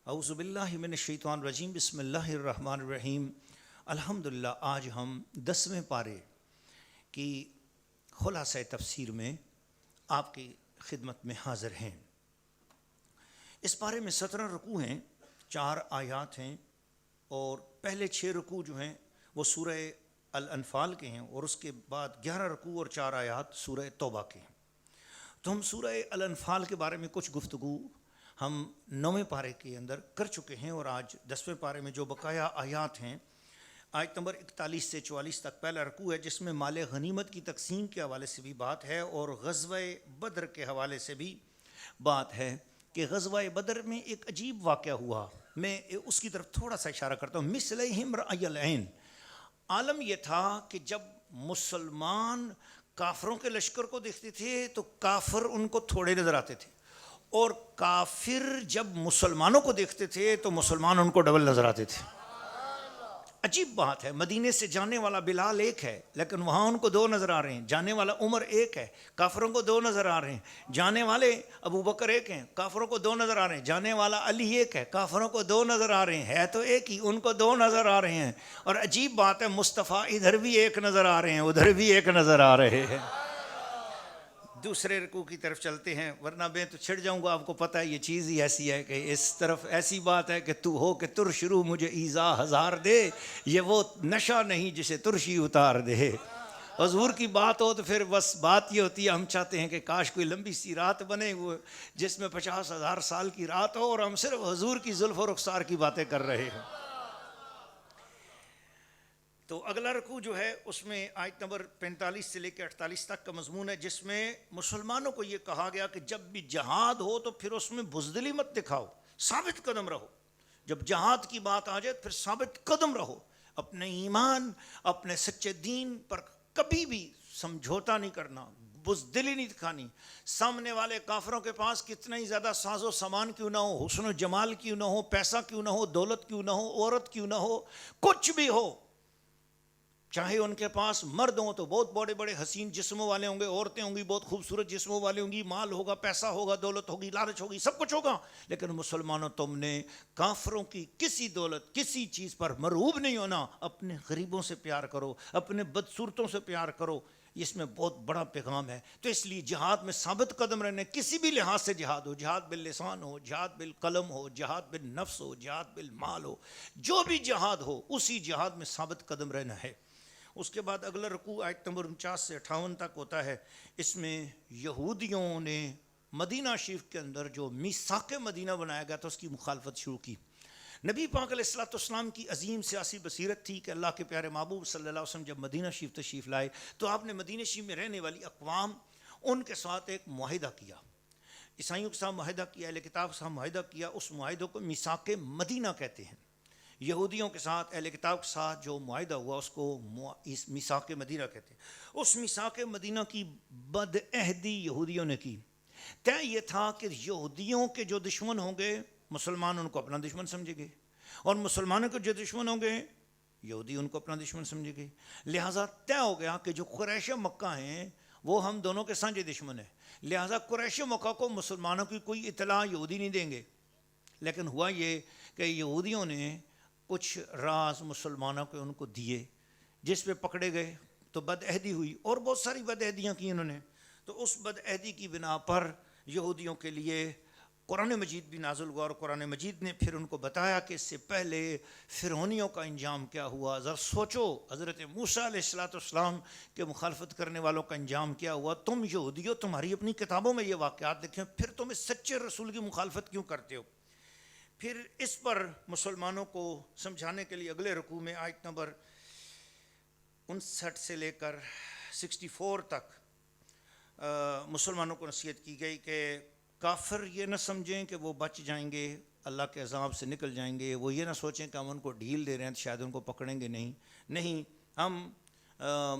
اعوذ باللہ من الشیطان الرجیم بسم اللہ الرحمن الرحیم. الحمدللہ آج ہم 10ویں پارے کی خلاصہ تفسیر میں آپ کی خدمت میں حاضر ہیں. اس پارے میں 17 رکوع ہیں، 4 آیات ہیں، اور پہلے 6 رکوع جو ہیں وہ سورہ الانفال کے ہیں، اور اس کے بعد 11 رکوع اور 4 آیات سورہ توبہ کے ہیں. تو ہم سورہ الانفال کے بارے میں کچھ گفتگو ہم 9ویں پارے کے اندر کر چکے ہیں، اور آج 10ویں پارے میں جو بقایا آیات ہیں، آیت نمبر 41 سے 44 تک پہلا رکوع ہے، جس میں مال غنیمت کی تقسیم کے حوالے سے بھی بات ہے اور غزوہ بدر کے حوالے سے بھی بات ہے کہ غزوہ بدر میں ایک عجیب واقعہ ہوا. میں اس کی طرف تھوڑا سا اشارہ کرتا ہوں. مثلہم رأی العین، عالم یہ تھا کہ جب مسلمان کافروں کے لشکر کو دیکھتے تھے تو کافر ان کو تھوڑے نظر آتے تھے، اور کافر جب مسلمانوں کو دیکھتے تھے تو مسلمان ان کو ڈبل نظر آتے تھے. عجیب بات ہے، مدینے سے جانے والا بلال ایک ہے لیکن وہاں ان کو 2 نظر آ رہے ہیں. جانے والا عمر ایک ہے، کافروں کو 2 نظر آ رہے ہیں. جانے والے ابو بکر ایک ہیں، کافروں کو 2 نظر آ رہے ہیں. جانے والا علی ایک ہے، کافروں کو 2 نظر آ رہے ہیں. ہے تو ایک ہی، ان کو 2 نظر آ رہے ہیں. اور عجیب بات ہے، مصطفیٰ ادھر بھی ایک نظر آ رہے ہیں، ادھر بھی ایک نظر آ رہے ہیں. دوسرے رکوع کی طرف چلتے ہیں، ورنہ میں تو چھڑ جاؤں گا. آپ کو پتہ ہے یہ چیز ہی ایسی ہے کہ اس طرف ایسی بات ہے کہ تو ہو کہ ترش روح مجھے ایزا ہزار دے، یہ وہ نشہ نہیں جسے ترشی اتار دے. حضور کی بات ہو تو پھر بس بات یہ ہوتی ہے، ہم چاہتے ہیں کہ کاش کوئی لمبی سی رات بنے وہ جس میں 50,000 سال کی رات ہو اور ہم صرف حضور کی زلف و رخسار کی باتیں کر رہے ہیں. تو اگلا رکوع جو ہے اس میں آیت نمبر 45 سے لے کے 48 تک کا مضمون ہے، جس میں مسلمانوں کو یہ کہا گیا کہ جب بھی جہاد ہو تو پھر اس میں بزدلی مت دکھاؤ، ثابت قدم رہو. جب جہاد کی بات آ جائے پھر ثابت قدم رہو، اپنے ایمان اپنے سچے دین پر کبھی بھی سمجھوتا نہیں کرنا، بزدلی نہیں دکھانی. سامنے والے کافروں کے پاس کتنا ہی زیادہ ساز و سامان کیوں نہ ہو، حسن و جمال کیوں نہ ہو، پیسہ کیوں نہ ہو، دولت کیوں نہ ہو، عورت کیوں نہ ہو، کچھ بھی ہو، چاہے ان کے پاس مرد ہوں تو بہت بڑے بڑے حسین جسموں والے ہوں گے، عورتیں ہوں گی بہت خوبصورت جسموں والے ہوں گی، مال ہوگا، پیسہ ہوگا، دولت ہوگی، لالچ ہوگی، سب کچھ ہوگا، لیکن مسلمانوں تم نے کافروں کی کسی دولت کسی چیز پر مرغوب نہیں ہونا. اپنے غریبوں سے پیار کرو، اپنے بدصورتوں سے پیار کرو. اس میں بہت بڑا پیغام ہے. تو اس لیے جہاد میں ثابت قدم رہنے، کسی بھی لحاظ سے جہاد ہو، جہاد باللسان ہو، جہاد بالقلم ہو، جہاد بالنفس ہو، جہاد بالمال ہو، جو بھی جہاد ہو اسی جہاد میں ثابت قدم رہنا ہے. اس کے بعد اگلا رکوع آیت نمبر 49 سے 58 تک ہوتا ہے. اس میں یہودیوں نے مدینہ شریف کے اندر جو میثاق مدینہ بنایا گیا تھا اس کی مخالفت شروع کی. نبی پاک علیہ الصلوۃ والسلام کی عظیم سیاسی بصیرت تھی کہ اللہ کے پیارے محبوب صلی اللہ علیہ وسلم جب مدینہ شریف تشریف لائے تو آپ نے مدینہ شریف میں رہنے والی اقوام ان کے ساتھ ایک معاہدہ کیا. عیسائیوں کے ساتھ معاہدہ کیا، اہل کتاب کے ساتھ معاہدہ کیا. اس معاہدے کو میثاق مدینہ کہتے ہیں. یہودیوں کے ساتھ، اہل کتاب کے ساتھ جو معاہدہ ہوا اس کو میثاق مدینہ کہتے ہیں. اس میثاق مدینہ کی بدعہدی یہودیوں نے کی. طے یہ تھا کہ یہودیوں کے جو دشمن ہوں گے مسلمان ان کو اپنا دشمن سمجھیں گے، اور مسلمانوں کے جو دشمن ہوں گے یہودی ان کو اپنا دشمن سمجھیں گے. لہٰذا طے ہو گیا کہ جو قریش مکہ ہیں وہ ہم دونوں کے سانجھے دشمن ہیں. لہٰذا قریش مکہ کو مسلمانوں کی کوئی اطلاع یہودی نہیں دیں گے. لیکن ہوا یہ کہ یہودیوں نے کچھ راز مسلمانوں کے ان کو دیے، جس پہ پکڑے گئے تو بدعہدی ہوئی، اور بہت ساری بدعہدیاں کی انہوں نے. تو اس بدعہدی کی بنا پر یہودیوں کے لیے قرآن مجید بھی نازل ہوا، اور قرآن مجید نے پھر ان کو بتایا کہ اس سے پہلے فرعونیوں کا انجام کیا ہوا. ذرا سوچو، حضرت موسیٰ علیہ السلام کے مخالفت کرنے والوں کا انجام کیا ہوا. تم یہودیوں تمہاری اپنی کتابوں میں یہ واقعات لکھیں، پھر تم اس سچے رسول کی مخالفت کیوں کرتے ہو؟ پھر اس پر مسلمانوں کو سمجھانے کے لیے اگلے رکوع میں آیت نمبر 59 سے لے کر 64 تک مسلمانوں کو نصیحت کی گئی کہ کافر یہ نہ سمجھیں کہ وہ بچ جائیں گے، اللہ کے عذاب سے نکل جائیں گے. وہ یہ نہ سوچیں کہ ہم ان کو ڈھیل دے رہے ہیں تو شاید ان کو پکڑیں گے. نہیں، ہم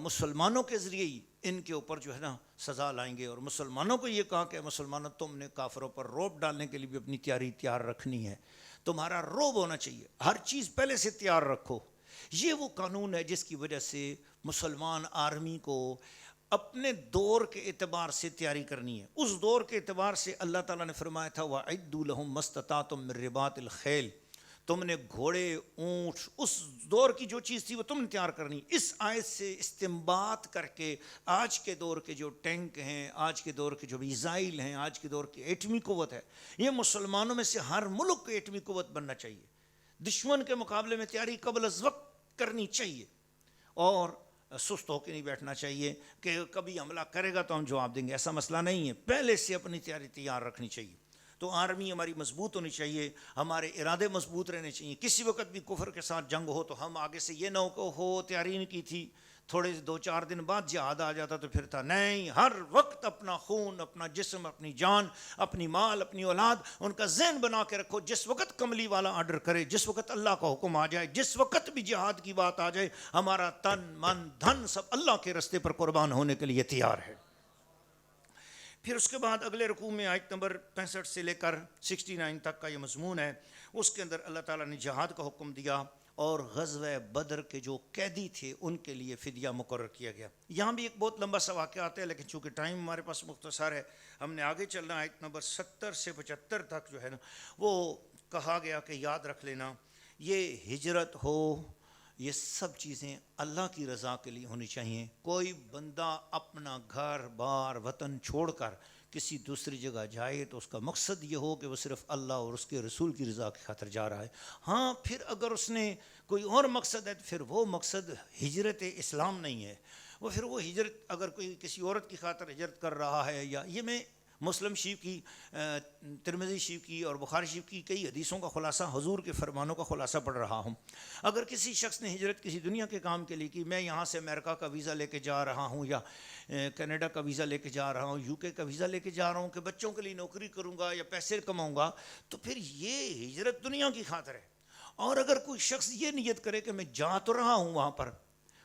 مسلمانوں کے ذریعے ہی ان کے اوپر جو ہے نا سزا لائیں گے. اور مسلمانوں کو یہ کہا کہ مسلمانوں تم نے کافروں پر روب ڈالنے کے لیے بھی اپنی تیاری تیار رکھنی ہے. تمہارا روب ہونا چاہیے، ہر چیز پہلے سے تیار رکھو. یہ وہ قانون ہے جس کی وجہ سے مسلمان آرمی کو اپنے دور کے اعتبار سے تیاری کرنی ہے. اس دور کے اعتبار سے اللہ تعالیٰ نے فرمایا تھا وَأَعِدُّوا لَهُم مَّا اسْتَطَعْتُم مِّن رِّبَاطِ الْخَيْلِ. تم نے گھوڑے اونٹ اس دور کی جو چیز تھی وہ تم نے تیار کرنی. اس آیت سے استنباط کر کے آج کے دور کے جو ٹینک ہیں, آج کے دور کے جو میزائل ہیں, آج کے دور کی ایٹمی قوت ہے, یہ مسلمانوں میں سے ہر ملک کو ایٹمی قوت بننا چاہیے. دشمن کے مقابلے میں تیاری قبل از وقت کرنی چاہیے اور سست ہو کے نہیں بیٹھنا چاہیے کہ کبھی حملہ کرے گا تو ہم جواب دیں گے. ایسا مسئلہ نہیں ہے, پہلے سے اپنی تیاری تیار رکھنی چاہیے. تو آرمی ہماری مضبوط ہونی چاہیے, ہمارے ارادے مضبوط رہنے چاہیے. کسی وقت بھی کفر کے ساتھ جنگ ہو تو ہم آگے سے یہ نہ ہو تیاری نہیں کی تھی, تھوڑے 2-4 دن بعد جہاد آ جاتا تو پھر تھا. نہیں, ہر وقت اپنا خون, اپنا جسم, اپنی جان, اپنی مال, اپنی اولاد, ان کا ذہن بنا کے رکھو. جس وقت کملی والا آرڈر کرے, جس وقت اللہ کا حکم آ جائے, جس وقت بھی جہاد کی بات آ جائے, ہمارا تن من دھن سب اللہ کے راستے پر قربان ہونے کے لیے تیار ہے. پھر اس کے بعد اگلے رکوع میں آیت نمبر 65 سے لے کر 69 تک کا یہ مضمون ہے. اس کے اندر اللہ تعالیٰ نے جہاد کا حکم دیا اور غزوہ بدر کے جو قیدی تھے ان کے لیے فدیہ مقرر کیا گیا. یہاں بھی ایک بہت لمبا سا واقعہ آتا ہے, لیکن چونکہ ٹائم ہمارے پاس مختصر ہے, ہم نے آگے چلنا. آیت نمبر 70 سے 75 تک جو ہے نا وہ کہا گیا کہ یاد رکھ لینا, یہ ہجرت ہو, یہ سب چیزیں اللہ کی رضا کے لیے ہونی چاہیے. کوئی بندہ اپنا گھر بار وطن چھوڑ کر کسی دوسری جگہ جائے تو اس کا مقصد یہ ہو کہ وہ صرف اللہ اور اس کے رسول کی رضا کی خاطر جا رہا ہے. ہاں, پھر اگر اس نے کوئی اور مقصد ہے تو پھر وہ مقصد ہجرت اسلام نہیں ہے. وہ پھر وہ ہجرت اگر کوئی کسی عورت کی خاطر ہجرت کر رہا ہے, یا یہ میں مسلم شریف کی, ترمذی شریف کی اور بخاری شریف کی کئی حدیثوں کا خلاصہ, حضور کے فرمانوں کا خلاصہ پڑھ رہا ہوں. اگر کسی شخص نے ہجرت کسی دنیا کے کام کے لیے کی, میں یہاں سے امریکہ کا ویزا لے کے جا رہا ہوں, یا کینیڈا کا ویزا لے کے جا رہا ہوں, UK کا ویزا لے کے جا رہا ہوں کہ بچوں کے لیے نوکری کروں گا یا پیسے کماؤں گا, تو پھر یہ ہجرت دنیا کی خاطر ہے. اور اگر کوئی شخص یہ نیت کرے کہ میں جا تو رہا ہوں وہاں پر,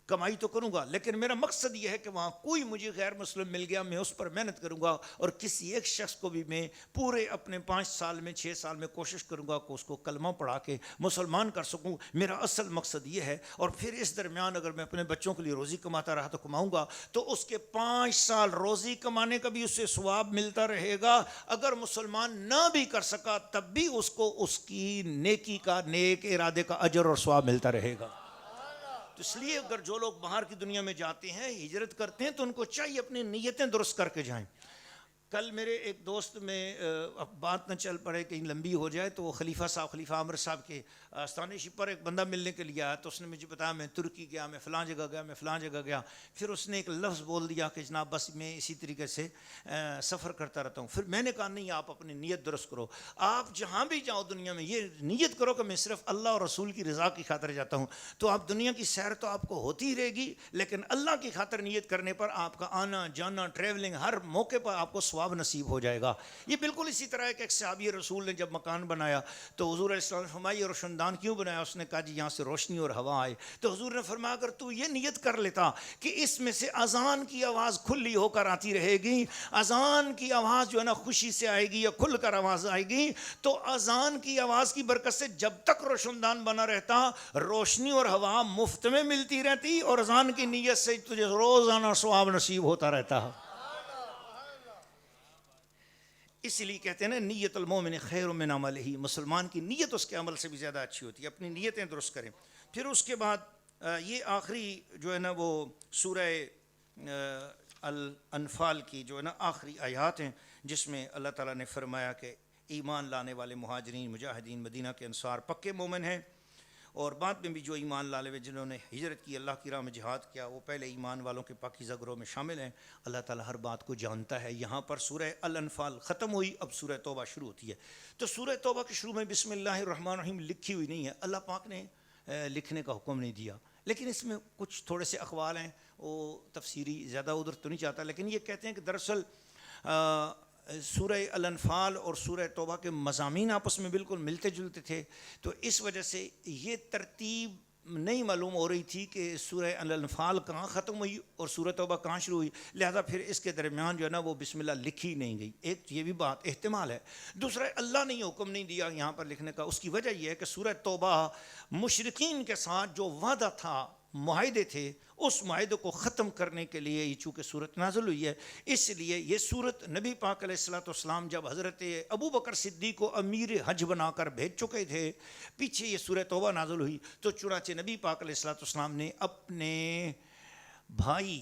کمائی تو کروں گا, لیکن میرا مقصد یہ ہے کہ وہاں کوئی مجھے غیر مسلم مل گیا, میں اس پر محنت کروں گا اور کسی ایک شخص کو بھی میں پورے اپنے 5 سال میں 6 سال میں کوشش کروں گا کہ اس کو کلمہ پڑھا کے مسلمان کر سکوں, میرا اصل مقصد یہ ہے. اور پھر اس درمیان اگر میں اپنے بچوں کے لیے روزی کماتا رہا تو کماؤں گا, تو اس کے 5 سال روزی کمانے کا بھی اس سے ثواب ملتا رہے گا. اگر مسلمان نہ بھی کر سکا تب بھی اس کو اس کی نیکی کا, نیک ارادے کا اجر اور ثواب ملتا رہے گا. تو اس لیے اگر جو لوگ باہر کی دنیا میں جاتے ہیں, ہجرت کرتے ہیں, تو ان کو چاہیے اپنی نیتیں درست کر کے جائیں. کل میرے ایک دوست میں بات نہ چل پڑے کہیں لمبی ہو جائے, تو وہ خلیفہ عامر صاحب کے آستانے شپ پر ایک بندہ ملنے کے لیے آیا, تو اس نے مجھے بتایا میں ترکی گیا, میں فلاں جگہ گیا, میں فلاں جگہ گیا. پھر اس نے ایک لفظ بول دیا کہ جناب بس میں اسی طریقے سے سفر کرتا رہتا ہوں. پھر میں نے کہا نہیں, آپ اپنی نیت درست کرو. آپ جہاں بھی جاؤ دنیا میں یہ نیت کرو کہ میں صرف اللہ اور رسول کی رضا کی خاطر جاتا ہوں. تو آپ دنیا کی سیر تو آپ کو ہوتی ہی رہے گی, لیکن اللہ کی خاطر نیت کرنے پر آپ کا آنا جانا, ٹریولنگ, ہر موقع پر آپ کو ثواب نصیب ہو جائے گا. یہ بالکل اسی طرح ہے کہ ایک صحابی رسول نے جب مکان بنایا تو حضور علیہ السلام نے فرمایا یہ روشندان کیوں بنایا؟ اس نے کہا جی یہاں سے روشنی اور ہوا آئے. تو حضور نے فرمایا اگر تو یہ نیت کر لیتا کہ اس میں سے اذان کی آواز کھلی ہو کر آتی رہے گی, اذان کی آواز جو ہے نا خوشی سے آئے گی یا کھل کر آواز آئے گی, تو اذان کی آواز کی برکت سے جب تک روشندان بنا رہتا روشنی اور ہوا مفت میں ملتی رہتی, اور اذان کی نیت سے تجھے روزانہ ثواب نصیب ہوتا رہتا. اس لیے کہتے ہیں نا نیت المومن خیر من عملہ, مسلمان کی نیت اس کے عمل سے بھی زیادہ اچھی ہوتی ہے. اپنی نیتیں درست کریں. پھر اس کے بعد یہ آخری جو ہے نا وہ سورہ الانفال کی جو ہے نا آخری آیات ہیں, جس میں اللہ تعالیٰ نے فرمایا کہ ایمان لانے والے مہاجرین مجاہدین مدینہ کے انصار پکے مومن ہیں, اور بعد میں بھی جو ایمان لانے والے جنہوں نے ہجرت کی, اللہ کی راہ میں جہاد کیا, وہ پہلے ایمان والوں کے پاکیزہ گروہ میں شامل ہیں. اللہ تعالیٰ ہر بات کو جانتا ہے. یہاں پر سورہ الانفال ختم ہوئی, اب سورہ توبہ شروع ہوتی ہے. تو سورہ توبہ کے شروع میں بسم اللہ الرحمن الرحیم لکھی ہوئی نہیں ہے, اللہ پاک نے لکھنے کا حکم نہیں دیا, لیکن اس میں کچھ تھوڑے سے اقوال ہیں, وہ تفسیری زیادہ ادھر تو نہیں چاہتا, لیکن یہ کہتے ہیں کہ دراصل سورہ الانفال اور سورہ توبہ کے مضامین آپس میں بالکل ملتے جلتے تھے, تو اس وجہ سے یہ ترتیب نہیں معلوم ہو رہی تھی کہ سورہ الانفال کہاں ختم ہوئی اور سورہ توبہ کہاں شروع ہوئی, لہذا پھر اس کے درمیان جو ہے نا وہ بسم اللہ لکھی نہیں گئی. ایک یہ بھی بات احتمال ہے. دوسرا, اللہ نے یہ حکم نہیں دیا یہاں پر لکھنے کا, اس کی وجہ یہ ہے کہ سورہ توبہ مشرکین کے ساتھ جو وعدہ تھا معاہدے تھے اس معاہدے کو ختم کرنے کے لیے یہ چونکہ صورت نازل ہوئی ہے، اس لیے یہ صورت نبی پاک علیہ الصلوۃ والسلام جب حضرت ابو بکر صدیق کو امیر حج بنا کر بھیج چکے تھے، پیچھے یہ سورہ توبہ نازل ہوئی، تو چنانچہ نبی پاک علیہ الصلوۃ والسلام نے اپنے بھائی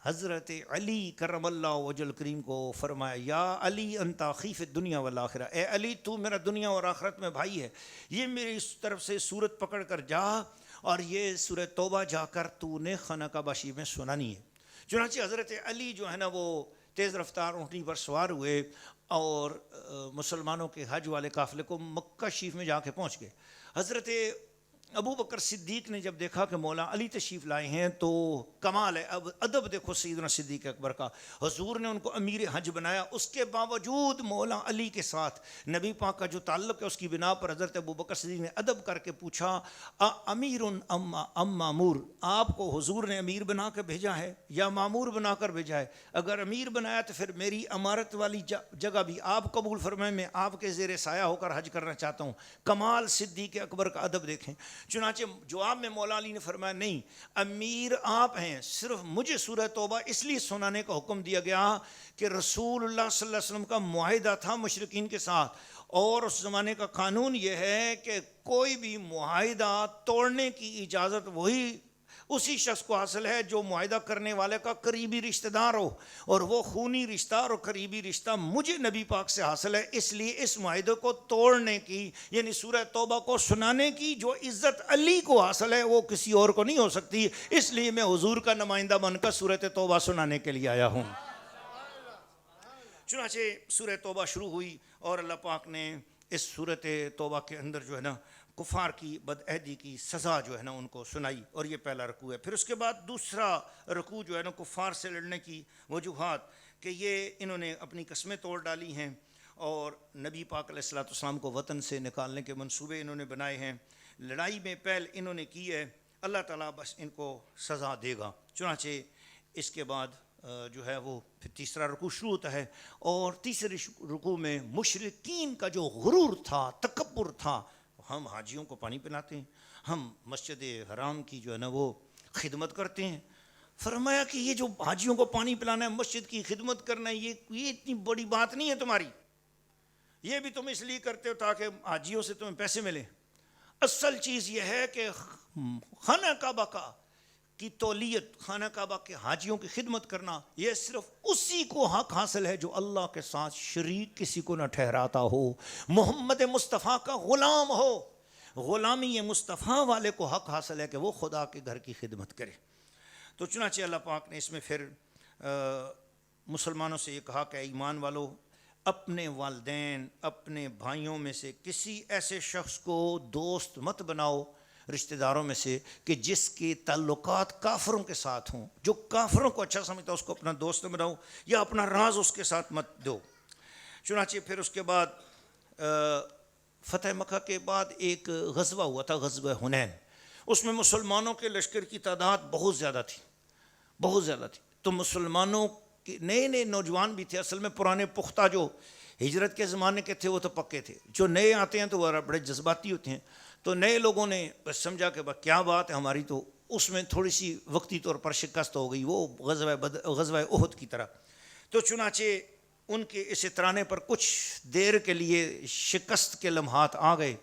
حضرت علی کرم اللہ وجہ الکریم کو فرمایا، یا علی انت اخی فی الدنیا والآخرہ، اے علی تو میرا دنیا اور آخرت میں بھائی ہے، یہ میری اس طرف سے صورت پکڑ کر جا اور یہ سورہ توبہ جا کر تو نے خانہ کعبہ شریف میں سنانی ہے۔ چنانچہ حضرت علی جو ہے نا وہ تیز رفتار اونٹنی پر سوار ہوئے اور مسلمانوں کے حج والے قافلے کو مکہ شریف میں جا کے پہنچ گئے۔ حضرت ابو بکر صدیق نے جب دیکھا کہ مولا علی تشریف لائے ہیں تو کمال ہے، اب ادب دیکھو سیدنا صدیق اکبر کا، حضور نے ان کو امیر حج بنایا، اس کے باوجود مولا علی کے ساتھ نبی پاک کا جو تعلق ہے اس کی بنا پر حضرت ابو بکر صدیق نے ادب کر کے پوچھا، امیر ام مامور، آپ کو حضور نے امیر بنا کے بھیجا ہے یا مامور بنا کر بھیجا ہے؟ اگر امیر بنایا تو پھر میری امارت والی جگہ بھی آپ قبول فرمائیں، میں آپ کے زیر سایہ ہو کر حج کرنا چاہتا ہوں۔ کمال صدیق اکبر کا ادب دیکھیں۔ چنانچہ جواب میں مولا علی نے فرمایا، نہیں، امیر آپ ہیں، صرف مجھے سورہ توبہ اس لیے سنانے کا حکم دیا گیا کہ رسول اللہ صلی اللہ علیہ وسلم کا معاہدہ تھا مشرکین کے ساتھ، اور اس زمانے کا قانون یہ ہے کہ کوئی بھی معاہدہ توڑنے کی اجازت اسی شخص کو حاصل ہے جو معاہدہ کرنے والے کا قریبی رشتہ دار ہو، اور وہ خونی رشتہ اور قریبی رشتہ مجھے نبی پاک سے حاصل ہے، اس لیے اس معاہدے کو توڑنے کی یعنی سورہ توبہ کو سنانے کی جو عزت علی کو حاصل ہے وہ کسی اور کو نہیں ہو سکتی، اس لیے میں حضور کا نمائندہ بن کر سورہ توبہ سنانے کے لیے آیا ہوں۔ چنانچہ سورہ توبہ شروع ہوئی اور اللہ پاک نے اس سورۃ توبہ کے اندر جو ہے نا کفار کی بدعہدی کی سزا جو ہے نا ان کو سنائی، اور یہ پہلا رکوع ہے۔ پھر اس کے بعد دوسرا رکوع جو ہے نا کفار سے لڑنے کی وجوہات کہ یہ انہوں نے اپنی قسمیں توڑ ڈالی ہیں اور نبی پاک علیہ الصلوۃ والسلام کو وطن سے نکالنے کے منصوبے انہوں نے بنائے ہیں، لڑائی میں پہل انہوں نے کی ہے، اللہ تعالیٰ بس ان کو سزا دے گا۔ چنانچہ اس کے بعد جو ہے وہ پھر تیسرا رکوع شروع ہوتا ہے، اور تیسرے رکوع میں مشرکین کا جو غرور تھا، تکبر تھا، ہم حاجیوں کو پانی پلاتے ہیں، ہم مسجد حرام کی جو ہے نا وہ خدمت کرتے ہیں، فرمایا کہ یہ جو حاجیوں کو پانی پلانا ہے، مسجد کی خدمت کرنا ہے، یہ اتنی بڑی بات نہیں ہے تمہاری، یہ بھی تم اس لیے کرتے ہو تاکہ حاجیوں سے تمہیں پیسے ملے۔ اصل چیز یہ ہے کہ خانہ کعبہ کی تولیت، خانہ کعبہ کے حاجیوں کی خدمت کرنا، یہ صرف اسی کو حق حاصل ہے جو اللہ کے ساتھ شریک کسی کو نہ ٹھہراتا ہو، محمد مصطفیٰ کا غلام ہو، غلامی مصطفیٰ والے کو حق حاصل ہے کہ وہ خدا کے گھر کی خدمت کرے۔ تو چنانچہ اللہ پاک نے اس میں پھر مسلمانوں سے یہ کہا کہ ایمان والو، اپنے والدین، اپنے بھائیوں میں سے کسی ایسے شخص کو دوست مت بناؤ رشتہ داروں میں سے کہ جس کے تعلقات کافروں کے ساتھ ہوں، جو کافروں کو اچھا سمجھتا ہے اس کو اپنا دوست بناؤ، یا اپنا راز اس کے ساتھ مت دو۔ چنانچہ پھر اس کے بعد فتح مکہ کے بعد ایک غزوہ ہوا تھا، غزوہ حنین، اس میں مسلمانوں کے لشکر کی تعداد بہت زیادہ تھی، تو مسلمانوں کے نئے نوجوان بھی تھے، اصل میں پرانے پختہ جو ہجرت کے زمانے کے تھے وہ تو پکے تھے، جو نئے آتے ہیں تو وہ بڑے جذباتی ہوتے ہیں، تو نئے لوگوں نے بس سمجھا کہ کیا بات ہے ہماری، تو اس میں تھوڑی سی وقتی طور پر شکست ہو گئی، وہ غزوہ احد کی طرح۔ تو چنانچہ ان کے اس اطرانے پر کچھ دیر کے لیے شکست کے لمحات آ گئے،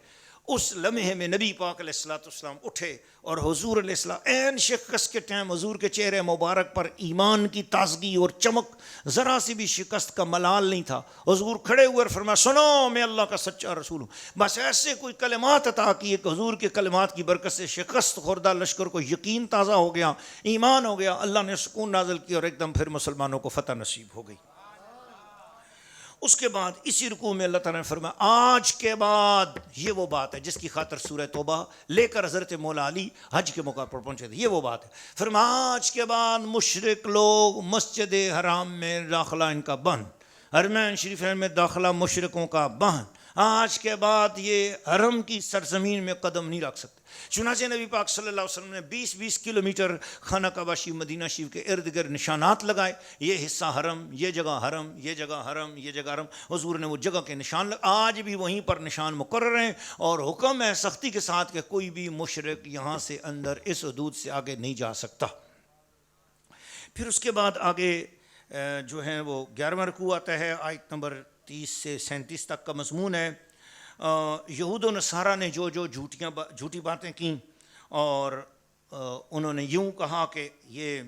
اس لمحے میں نبی پاک علیہ الصلوۃ والسلام اٹھے اور حضور علیہ السلام عین شکست کے ٹائم حضور کے چہرے مبارک پر ایمان کی تازگی اور چمک، ذرا سی بھی شکست کا ملال نہیں تھا۔ حضور کھڑے ہوئے اور فرمایا، سنو میں اللہ کا سچا رسول ہوں۔ بس ایسے کوئی کلمات عطا کیے کہ حضور کے کلمات کی برکت سے شکست خوردہ لشکر کو یقین تازہ ہو گیا، ایمان ہو گیا، اللہ نے سکون نازل کیا اور ایک دم پھر مسلمانوں کو فتح نصیب ہو گئی۔ اس کے بعد اسی رکوع میں اللہ تعالیٰ نے فرمایا، آج کے بعد، یہ وہ بات ہے جس کی خاطر سورہ توبہ لے کر حضرت مولا علی حج کے موقع پر پہنچے تھے، یہ وہ بات ہے۔ فرمایا، آج کے بعد مشرک لوگ مسجد حرام میں داخلہ ان کا بند، حرمین شریفین میں داخلہ مشرکوں کا بند، آج کے بعد یہ حرم کی سرزمین میں قدم نہیں رکھ سکتے. چنانچہ نبی پاک صلی اللہ علیہ وسلم نے 20-20 کلومیٹر خانہ کعبہ شریف مدینہ شریف کے ارد گرد نشانات لگائے. یہ حصہ حرم، یہ جگہ حرم، یہ جگہ حرم، یہ جگہ حرم. حضور نے وہ جگہ کے نشان آج بھی وہیں پر نشان مقرر ہیں، اور حکم ہے سختی کے ساتھ کہ کوئی بھی مشرک یہاں سے اندر اس حدود سے آگے نہیں جا سکتا. پھر اس کے بعد آگے جو ہے وہ 11واں رکوع آتا ہے. آیت نمبر 30 سے 37 تک کا مضمون ہے. یہود و نصارہ نے جو جھوٹی باتیں کیں، اور انہوں نے یوں کہا کہ یہ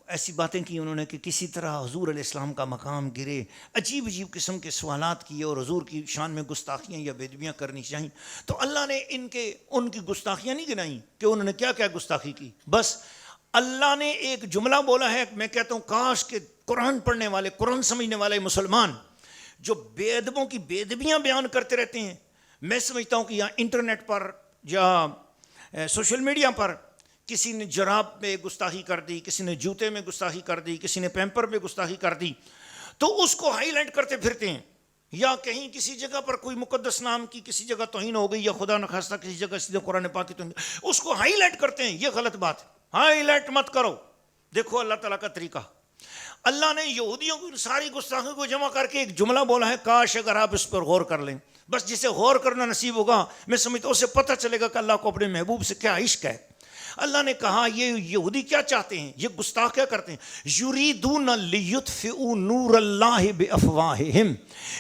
ایسی باتیں کی انہوں نے کہ کسی طرح حضور علیہ السلام کا مقام گرے. عجیب عجیب قسم کے سوالات کیے اور حضور کی شان میں گستاخیاں یا بےادبیاں کرنی چاہییں. تو اللہ نے ان کی گستاخیاں نہیں گنائیں کہ انہوں نے کیا کیا گستاخی کی. بس اللہ نے ایک جملہ بولا ہے. میں کہتا ہوں کاش کہ قرآن پڑھنے والے، قرآن سمجھنے والے مسلمان جو بے ادبوں کی بے ادبیاں بیان کرتے رہتے ہیں، میں سمجھتا ہوں کہ یہاں انٹرنیٹ پر یا سوشل میڈیا پر کسی نے جراب میں گستاخی کر دی، کسی نے جوتے میں گستاخی کر دی، کسی نے پیمپر میں گستاخی کر دی، تو اس کو ہائی لائٹ کرتے پھرتے ہیں. یا کہیں کسی جگہ پر کوئی مقدس نام کی کسی جگہ توہین ہو گئی، یا خدا نخواستہ کسی جگہ سیدھے قرآن پاک کی توہین، اس کو ہائی لائٹ کرتے ہیں. یہ غلط بات ہے، ہائی لائٹ مت کرو. دیکھو اللہ تعالیٰ کا طریقہ. اللہ نے یہودیوں کی ساری گستاخی کو جمع کر کے ایک جملہ بولا ہے. کاش اگر آپ اس پر غور کر لیں. بس جسے غور کرنا نصیب ہوگا، میں سمجھتا ہوں اسے پتہ چلے گا کہ اللہ کو اپنے محبوب سے کیا عشق ہے. اللہ نے کہا یہ یہودی کیا چاہتے ہیں، یہ گستاخ کیا کرتے ہیں. یریدون لیطفئوا نور اللہ بافواہہم،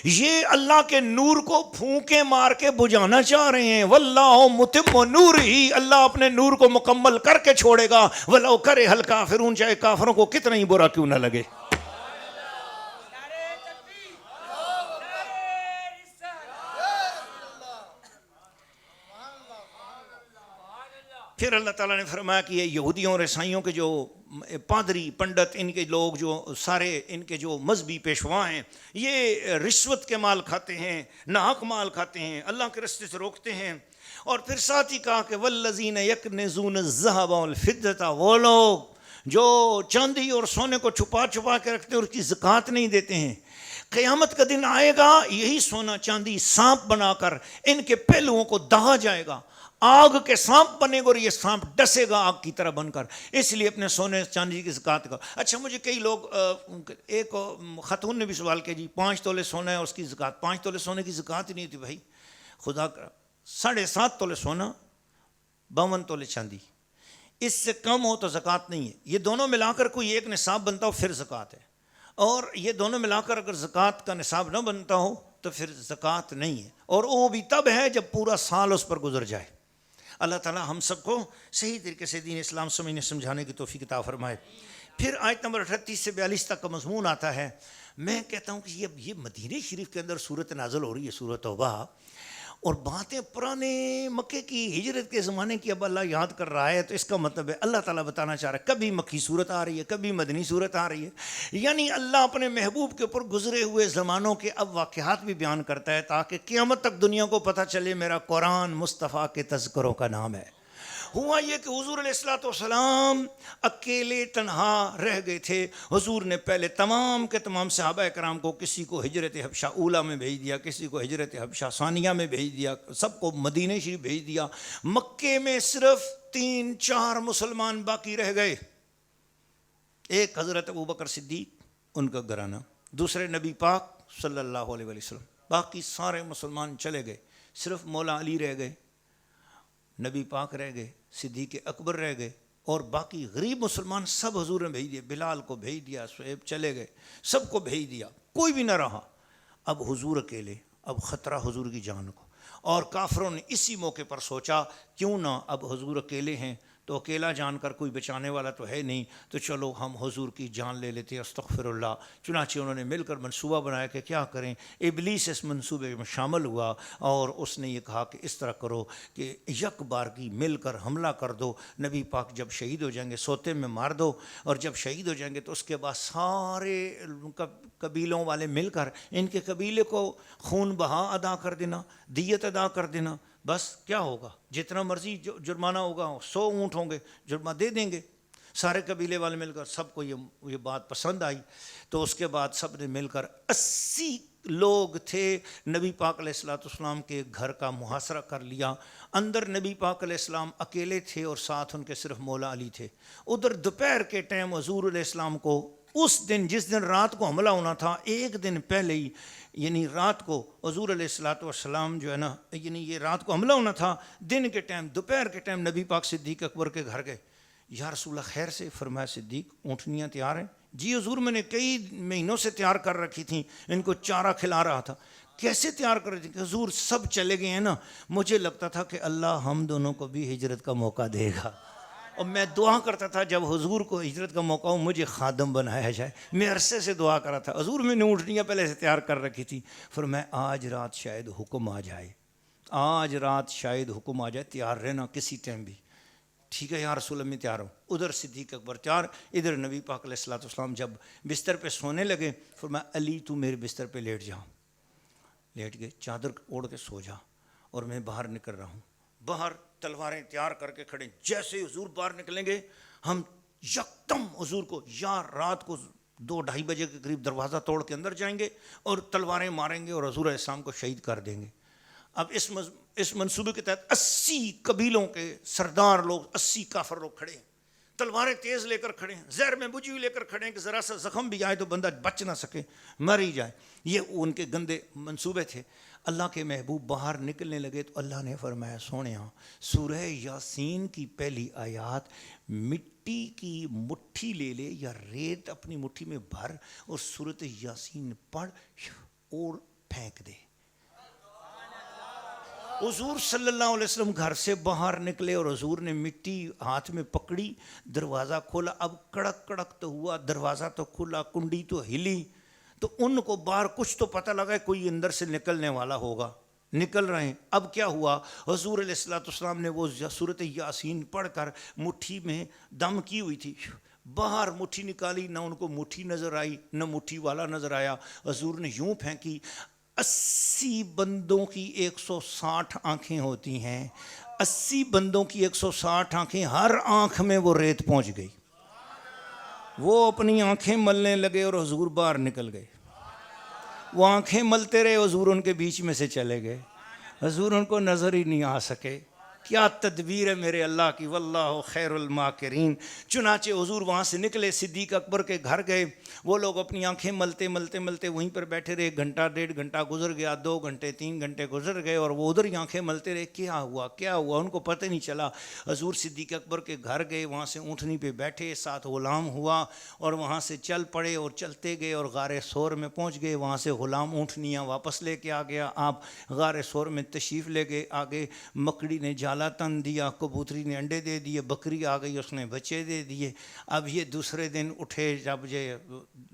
یہ اللہ کے نور کو پھونکے مار کے بجھانا چاہ رہے ہیں. واللہ متم نورہ، اللہ اپنے نور کو مکمل کر کے چھوڑے گا. ولو کرہ الکافرون، چاہے کافروں کو کتنا ہی برا کیوں نہ لگے. پھر اللہ تعالیٰ نے فرمایا کہ یہ یہودیوں اور عیسائیوں کے جو پادری پنڈت، ان کے لوگ جو سارے ان کے جو مذہبی پیشوا ہیں، یہ رشوت کے مال کھاتے ہیں، ناحق مال کھاتے ہیں، اللہ کے رستے سے روکتے ہیں. اور پھر ساتھ ہی کہا کہ والذین یکنزون الذھب والفضة، وہ لوگ جو چاندی اور سونے کو چھپا چھپا کے رکھتے ہیں اور اس کی زکوٰۃ نہیں دیتے ہیں، قیامت کا دن آئے گا یہی سونا چاندی سانپ بنا کر ان کے پہلوؤں کو دہا جائے گا. آگ کے سانپ بنے گا اور یہ سانپ ڈسے گا آگ کی طرح بن کر. اس لیے اپنے سونے چاندی کی زکوٰۃ کا. اچھا مجھے کئی لوگ، ایک خاتون نے بھی سوال کیا، جی 5 تولے سونا ہے اس کی زکوٰۃ. 5 تولے سونے کی زکوٰۃ ہی نہیں تھی بھائی. خدا کا 7.5 تولے سونا، 52 تولے چاندی، اس سے کم ہو تو زکوٰۃ نہیں ہے. یہ دونوں ملا کر کوئی ایک نصاب بنتا ہو پھر زکوٰۃ ہے، اور یہ دونوں ملا کر اگر زکوٰۃ کا نصاب نہ بنتا ہو تو پھر زکوٰۃ نہیں ہے. اور وہ بھی تب ہے جب پورا سال اس پر گزر جائے. اللہ تعالیٰ ہم سب کو صحیح طریقے سے دین اسلام سمجھنے سمجھانے کی توفیق عطا فرمائے. پھر آیت نمبر 38 سے 42 تک کا مضمون آتا ہے. میں کہتا ہوں کہ یہ مدینہ شریف کے اندر صورت نازل ہو رہی ہے، سورۃ توبہ، اور باتیں پرانے مکے کی ہجرت کے زمانے کی اب اللہ یاد کر رہا ہے. تو اس کا مطلب ہے اللہ تعالیٰ بتانا چاہ رہا ہے کبھی مکی صورت آ رہی ہے، کبھی مدنی صورت آ رہی ہے. یعنی اللہ اپنے محبوب کے اوپر گزرے ہوئے زمانوں کے اب واقعات بھی بیان کرتا ہے تاکہ قیامت تک دنیا کو پتہ چلے میرا قرآن مصطفیٰ کے تذکروں کا نام ہے. ہوا یہ کہ حضور علیہ الصلوۃ والسلام اکیلے تنہا رہ گئے تھے. حضور نے پہلے تمام کے تمام صحابہ کرام کو، کسی کو ہجرت حبشہ اولیٰ میں بھیج دیا، کسی کو ہجرت حبشہ ثانیہ میں بھیج دیا، سب کو مدینہ شریف بھیج دیا. مکے میں صرف 3-4 مسلمان باقی رہ گئے. ایک حضرت ابوبکر صدیق، ان کا گھرانہ، دوسرے نبی پاک صلی اللہ علیہ وسلم. باقی سارے مسلمان چلے گئے. صرف مولا علی رہ گئے، نبی پاک رہ گئے، صدیق اکبر رہ گئے، اور باقی غریب مسلمان سب حضور نے بھیج دیے. بلال کو بھیج دیا، صہیب چلے گئے، سب کو بھیج دیا، کوئی بھی نہ رہا. اب حضور اکیلے، اب خطرہ حضور کی جان کو. اور کافروں نے اسی موقع پر سوچا کیوں نہ اب حضور اکیلے ہیں تو اکیلا جان کر کوئی بچانے والا تو ہے نہیں، تو چلو ہم حضور کی جان لے لیتے. استغفر اللہ. چنانچہ انہوں نے مل کر منصوبہ بنایا کہ کیا کریں. ابلیس اس منصوبے میں شامل ہوا اور اس نے یہ کہا کہ اس طرح کرو کہ یک بارگی مل کر حملہ کر دو. نبی پاک جب شہید ہو جائیں گے سوتے میں مار دو، اور جب شہید ہو جائیں گے تو اس کے بعد سارے قبیلوں والے مل کر ان کے قبیلے کو خون بہا ادا کر دینا، دیت ادا کر دینا. بس کیا ہوگا، جتنا مرضی جرمانہ ہوگا، 100 اونٹ ہوں گے، جرمانہ دے دیں گے. سارے قبیلے والے مل کر، سب کو یہ بات پسند آئی. تو اس کے بعد سب نے مل کر 80 لوگ تھے. نبی پاک علیہ الصلوۃ والسلام کے گھر کا محاصرہ کر لیا. اندر نبی پاک علیہ السلام اکیلے تھے اور ساتھ ان کے صرف مولا علی تھے. ادھر دوپہر کے ٹائم حضور علیہ السلام کو اس دن جس دن رات کو حملہ ہونا تھا ایک دن پہلے ہی یعنی رات کو حضور علیہ الصلوۃ والسلام جو ہے نا یعنی یہ رات کو حملہ ہونا تھا دن کے ٹائم دوپہر کے ٹائم نبی پاک صدیق اکبر کے گھر گئے. یا رسول اللہ خیر سے؟ فرمایا صدیق اونٹنیاں تیار ہیں. جی حضور میں نے کئی مہینوں سے تیار کر رکھی تھیں, ان کو چارہ کھلا رہا تھا. کیسے تیار کر رہی تھی؟ حضور سب چلے گئے ہیں نا, مجھے لگتا تھا کہ اللہ ہم دونوں کو بھی ہجرت کا موقع دے گا, اور میں دعا کرتا تھا جب حضور کو ہجرت کا موقع ہو مجھے خادم بنایا جائے. میں عرصے سے دعا کرا تھا. حضور میں نے اونٹنیاں پہلے سے تیار کر رکھی تھی. فرمایا آج رات شاید حکم آ جائے, آج رات شاید حکم آ جائے, تیار رہنا کسی ٹائم بھی. ٹھیک ہے یا رسول اللہ میں تیار ہوں. ادھر صدیق اکبر تیار, ادھر نبی پاک علیہ الصلوۃ والسلام جب بستر پہ سونے لگے فرمایا علی تو میرے بستر پہ لیٹ جا. لیٹ گئے, چادر اوڑھ کے سو جا, اور میں باہر نکل رہا ہوں. باہر تلواریں تیار کر کے کھڑے. جیسے ہی حضور باہر نکلیں گے ہم یکدم حضور کو یا رات کو 2-2:30 بجے کے قریب دروازہ توڑ کے اندر جائیں گے اور تلواریں ماریں گے اور حضور علیہ السلام کو شہید کر دیں گے. اب اس منصوبے کے تحت 80 قبیلوں کے سردار لوگ 80 کافر لوگ کھڑے ہیں, تلواریں تیز لے کر کھڑے ہیں, زہر میں بجھی ہوئی لے کر کھڑے ہیں کہ ذرا سا زخم بھی آئے تو بندہ بچ نہ سکے, مر ہی جائے. یہ ان کے گندے منصوبے تھے. اللہ کے محبوب باہر نکلنے لگے تو اللہ نے فرمایا سونیا سورہ یاسین کی پہلی آیات مٹی کی مٹھی لے لے یا ریت اپنی مٹھی میں بھر اور سورۃ یاسین پڑھ اور پھینک دے. حضور صلی اللہ علیہ وسلم گھر سے باہر نکلے اور حضور نے مٹی ہاتھ میں پکڑی, دروازہ کھولا. اب کڑک کڑک تو ہوا, دروازہ تو کھلا, کنڈی تو ہلی, تو ان کو باہر کچھ تو پتہ لگا کوئی اندر سے نکلنے والا ہوگا. نکل رہے ہیں. اب کیا ہوا, حضور علیہ الصلوۃ والسلام نے وہ سورۃ یاسین پڑھ کر مٹھی میں دم کی ہوئی تھی, باہر مٹھی نکالی, نہ ان کو مٹھی نظر آئی نہ مٹھی والا نظر آیا. حضور نے یوں پھینکی. 80 بندوں کی 160 آنکھیں ہوتی ہیں, 80 بندوں کی 160 آنکھیں, ہر آنکھ میں وہ ریت پہنچ گئی. وہ اپنی آنکھیں ملنے لگے اور حضور باہر نکل گئے. وہ آنکھیں ملتے رہے, حضور ان کے بیچ میں سے چلے گئے. حضور ان کو نظر ہی نہیں آ سکے. کیا تدبیر ہے میرے اللہ کی, واللہ خیر الماکرین. چنانچہ حضور وہاں سے نکلے, صدیق اکبر کے گھر گئے. وہ لوگ اپنی آنکھیں ملتے ملتے ملتے وہیں پر بیٹھے رہے. 1 گھنٹہ 1.5 گھنٹہ گزر گیا, 2 گھنٹے 3 گھنٹے گزر گئے, اور وہ ادھر ہی آنکھیں ملتے رہے. کیا ہوا کیا ہوا, ان کو پتہ نہیں چلا. حضور صدیق اکبر کے گھر گئے, وہاں سے اونٹنی پہ بیٹھے, ساتھ غلام ہوا, اور وہاں سے چل پڑے اور چلتے گئے اور غار ثور میں پہنچ گئے. وہاں سے غلام اونٹنیاں واپس لے کے آ گیا. آپ غار ثور میں تشریف لے گئے. آگے مکڑی نے جالا تن دیا, کبوتری نے انڈے دے دیے, بکری آ گئی اس نے بچے دے دیے. اب یہ دوسرے دن اٹھے, جب یہ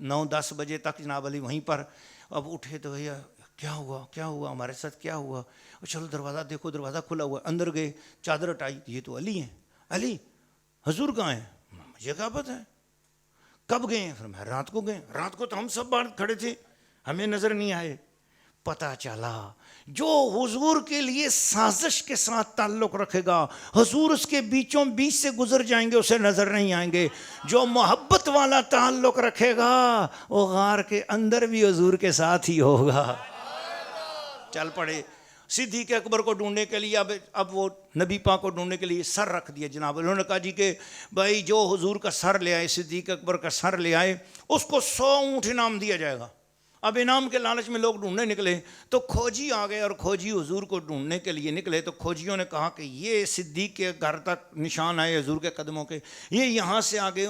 9-10 بجے تک جناب علی وہیں پر. اب اٹھے تو بھیا کیا ہوا ہمارے ساتھ کیا ہوا, چلو دروازہ دیکھو, دروازہ کھلا ہوا. اندر گئے, چادر ہٹائی, یہ تو علی ہیں. علی حضور کہاں ہیں؟ مجھے کیا پتہ ہے. کب گئے ہیں؟ فرمایا رات کو گئے. رات کو تو ہم سب باہر کھڑے تھے, ہمیں نظر نہیں آئے. پتہ چلا جو حضور کے لیے سازش کے ساتھ تعلق رکھے گا, حضور اس کے بیچوں بیچ سے گزر جائیں گے, اسے نظر نہیں آئیں گے. جو محبت والا تعلق رکھے گا وہ غار کے اندر بھی حضور کے ساتھ ہی ہوگا. چل پڑے صدیق اکبر کو ڈھونڈنے کے لیے. اب وہ نبی پاک کو ڈھونڈنے کے لیے سر رکھ دیا جناب. انہوں نے کہا جی کہ بھائی جو حضور کا سر لے آئے, صدیق اکبر کا سر لے آئے, اس کو 100 اونٹ انعام دیا جائے گا. اب انعام کے لالچ میں لوگ ڈھونڈنے نکلے تو کھوجی آ گئے, اور کھوجی حضور کو ڈھونڈنے کے لیے نکلے. تو کھوجیوں نے کہا کہ یہ صدیق کے گھر تک نشان آئے حضور کے قدموں کے, یہ یہاں سے آگے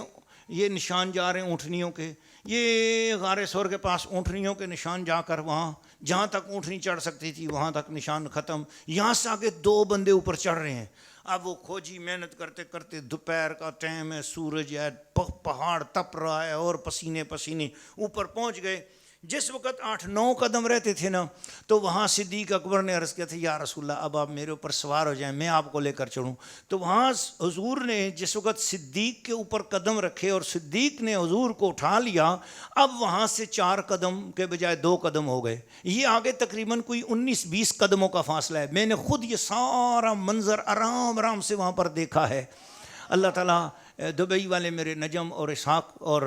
یہ نشان جا رہے ہیں اونٹنیوں کے, یہ غار ثور کے پاس اونٹنیوں کے نشان جا کر وہاں جہاں تک اونٹنی چڑھ سکتی تھی وہاں تک نشان ختم. یہاں سے آگے 2 بندے اوپر چڑھ رہے ہیں. اب وہ کھوجی محنت کرتے کرتے, دوپہر کا ٹائم ہے, سورج ہے, پہاڑ تپ رہا ہے, اور پسینے پسینے اوپر پہنچ گئے. جس وقت 8-9 قدم رہتے تھے نا, تو وہاں صدیق اکبر نے عرض کیا تھا یا رسول اللہ اب آپ میرے اوپر سوار ہو جائیں, میں آپ کو لے کر چڑھوں. تو وہاں حضور نے جس وقت صدیق کے اوپر قدم رکھے اور صدیق نے حضور کو اٹھا لیا, اب وہاں سے 4 قدم کے بجائے 2 قدم ہو گئے. یہ آگے تقریباً کوئی 19-20 قدموں کا فاصلہ ہے. میں نے خود یہ سارا منظر آرام سے وہاں پر دیکھا ہے. اللہ تعالیٰ دبئی والے میرے نجم اور اسحاق اور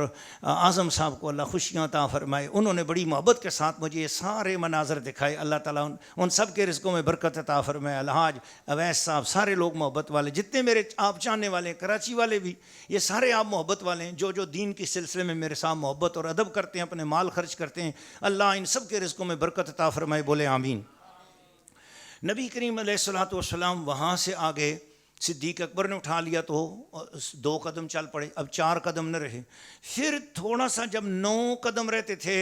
اعظم صاحب کو اللہ خوشیاں عطا فرمائے، انہوں نے بڑی محبت کے ساتھ مجھے یہ سارے مناظر دکھائے، اللہ تعالیٰ ان سب کے رزقوں میں برکت عطا فرمائے۔ الحاج اویس صاحب، سارے لوگ محبت والے، جتنے میرے آپ چاہنے والے ہیں، کراچی والے بھی، یہ سارے آپ محبت والے ہیں، جو دین کے سلسلے میں میرے ساتھ محبت اور ادب کرتے ہیں، اپنے مال خرچ کرتے ہیں، اللہ ان سب کے رزقوں میں برکت عطا فرمائے، بولے آمین۔ نبی کریم علیہ الصلوۃ والسلام وہاں سے آگے صدیق اکبر نے اٹھا لیا تو 2 قدم چل پڑے، اب 4 قدم نہ رہے، پھر تھوڑا سا جب 9 قدم رہتے تھے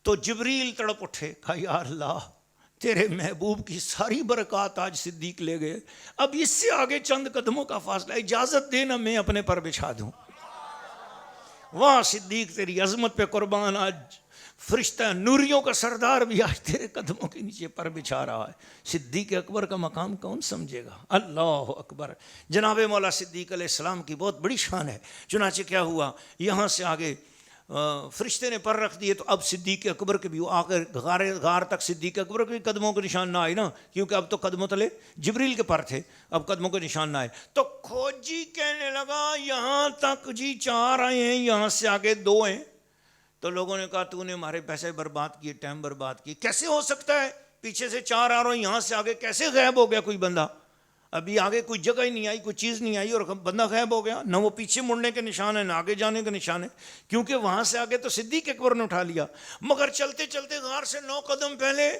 تو جبریل تڑپ اٹھے، کہا یا اللہ تیرے محبوب کی ساری برکات آج صدیق لے گئے، اب اس سے آگے چند قدموں کا فاصلہ، اجازت دینا میں اپنے پر بچھا دوں۔ واہ صدیق تیری عظمت پہ قربان، آج فرشتہ نوریوں کا سردار بھی آج تیرے قدموں کے نیچے پر بچھا رہا ہے۔ صدیق اکبر کا مقام کون سمجھے گا؟ اللہ اکبر۔ جناب مولا صدیق علیہ السلام کی بہت بڑی شان ہے۔ چنانچہ کیا ہوا، یہاں سے آگے فرشتے نے پر رکھ دیے تو اب صدیق اکبر کے بھی وہ آخر غار تک صدیق اکبر کے قدموں کے نشان نہ آئے نا، کیونکہ اب تو قدموں تلے جبریل کے پر تھے، اب قدموں کے نشان نہ آئے تو کھوجی کہنے لگا یہاں تک جی 4 آئے ہیں، یہاں سے آگے 2 ہیں۔ تو لوگوں نے کہا تو نے ہمارے پیسے برباد کیے، ٹائم برباد کیے، کیسے ہو سکتا ہے پیچھے سے 4 آ رہا ہوں، یہاں سے آگے کیسے غائب ہو گیا کوئی بندہ؟ ابھی آگے کوئی جگہ ہی نہیں آئی، کوئی چیز نہیں آئی اور بندہ غائب ہو گیا، نہ وہ پیچھے مڑنے کے نشان ہے نہ آگے جانے کے نشان ہے، کیونکہ وہاں سے آگے تو صدیق اکبر نے اٹھا لیا، مگر چلتے چلتے غار سے 9 قدم پہلے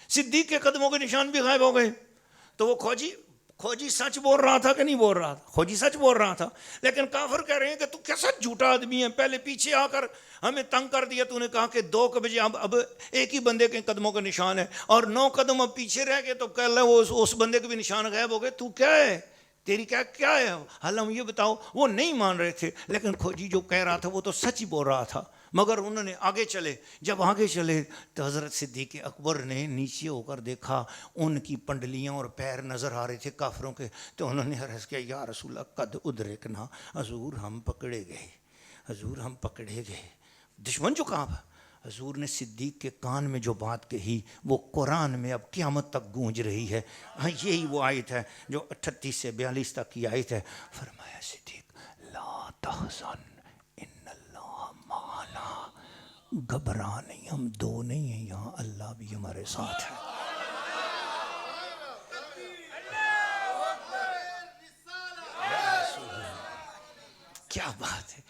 صدیق کے قدموں کے نشان بھی غائب ہو گئے۔ تو وہ کھوجی سچ بول رہا تھا کہ نہیں بول رہا تھا؟ کھوجی سچ بول رہا تھا، لیکن کافر کہہ رہے ہیں کہ تو کیسا جھوٹا آدمی ہے، پہلے پیچھے آ کر ہمیں تنگ کر دیا، تو نے کہا کہ 2 بجے اب ایک ہی بندے کے قدموں کا نشان ہے اور 9 قدم اب پیچھے رہ گئے، تو کہہ رہا وہ اس بندے کے بھی نشان غائب ہو گئے، تو کیا ہے تیری کیا ہے حل، ہم یہ بتاؤ۔ وہ نہیں مان رہے تھے، لیکن کھوجی جو کہہ رہا تھا وہ تو سچ ہی بول رہا تھا، مگر انہوں نے آگے چلے، جب آگے چلے تو حضرت صدیق اکبر نے نیچے ہو کر دیکھا، ان کی پنڈلیاں اور پیر نظر آ رہے تھے کافروں کے، تو انہوں نے عرض کیا یا رسول اللہ قد ادرکنا، حضور ہم پکڑے گئے، حضور ہم پکڑے گئے۔ دشمن جو کہا، حضور نے صدیق کے کان میں جو بات کہی وہ قرآن میں اب قیامت تک گونج رہی ہے۔ ہاں یہی وہ آیت ہے جو 38 سے 42 تک کی آیت ہے۔ فرمایا صدیق لا تحزن ان اللہ معنا، گھبرا نہیں، ہم 2 نہیں ہیں یہاں، اللہ بھی ہمارے ساتھ ہے۔ کیا بات ہے،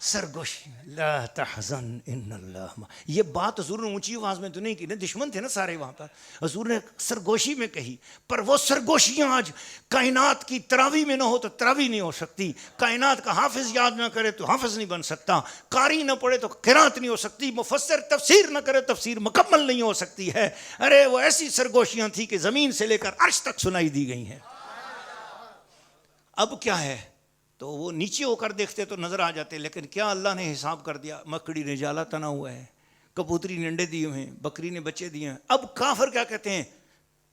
سرگوشی لا تحزن ان اللہ، یہ بات حضور نے اونچی آواز میں تو نہیں کی نا، دشمن تھے نا سارے وہاں پر، حضور نے سرگوشی میں کہی، پر وہ سرگوشیاں آج کائنات کی تراوی میں نہ ہو تو تراوی نہیں ہو سکتی، کائنات کا حافظ یاد نہ کرے تو حافظ نہیں بن سکتا، قاری نہ پڑھے تو قرات نہیں ہو سکتی، مفسر تفسیر نہ کرے تفسیر مکمل نہیں ہو سکتی ہے۔ ارے وہ ایسی سرگوشیاں تھی کہ زمین سے لے کر عرش تک سنائی دی گئی ہیں۔ اب کیا ہے، تو وہ نیچے ہو کر دیکھتے تو نظر آ جاتے، لیکن کیا اللہ نے حساب کر دیا، مکڑی نے جالا تنا ہوا ہے، کبوتری نے انڈے دیے ہوئے ہیں، بکری نے بچے دیے ہیں۔ اب کافر کیا کہتے ہیں،